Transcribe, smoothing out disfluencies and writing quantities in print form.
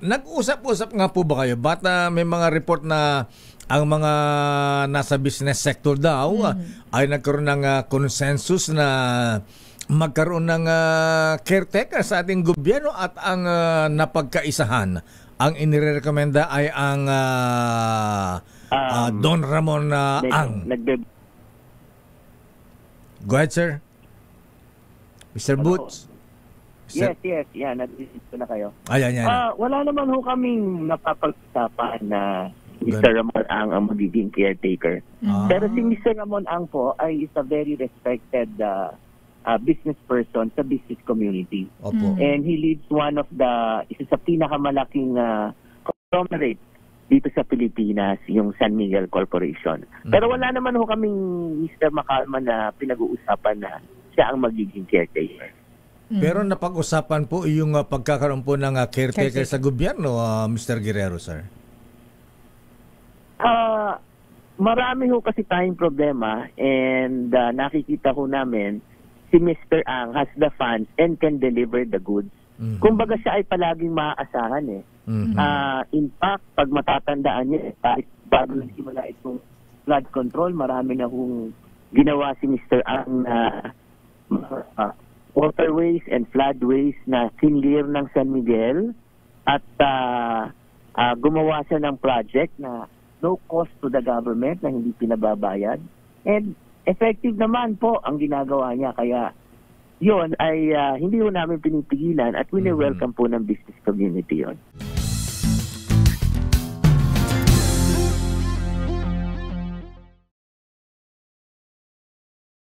Nag-usap-usap nga po ba kayo? Ba't may mga report na ang mga nasa business sector daw ay nagkaroon ng consensus na magkaroon ng caretaker sa ating gobyerno at ang napagkaisahan, ang inirekomenda ay ang Don Ramon Ang. Go ahead, sir. Mr. Boots. Yes. Yan, nandito na kayo. Ayan. Wala naman ho kaming napapag-usapan na Mr. Ramon Ang magiging caretaker. Pero si Mr. Ramon Ang po ay is a very respected business person sa business community. Opo. And he leads isa sa pinakamalaking conglomerate dito sa Pilipinas, yung San Miguel Corporation. Pero wala naman ho kaming Mr. Macalman na pinag-uusapan na siya ang magiging caretaker. Pero napag-usapan po yung pagkakaroon po ng caretaker sa gobyerno, Mr. Guerrero, sir? Marami ho kasi tayong problema and nakikita ho namin si Mr. Ang has the funds and can deliver the goods. Kumbaga siya ay palaging maaasahan eh. In fact, pag matatandaan niya, bago nagsimula itong flood control, marami na hong ginawa si Mr. Ang na waterways and floodways na sinlir ng San Miguel at gumawa siya ng project na no cost to the government na hindi pinababayad. And effective naman po ang ginagawa niya. Kaya yun ay hindi ho namin pinipigilan at wini-welcome po ng business community yun.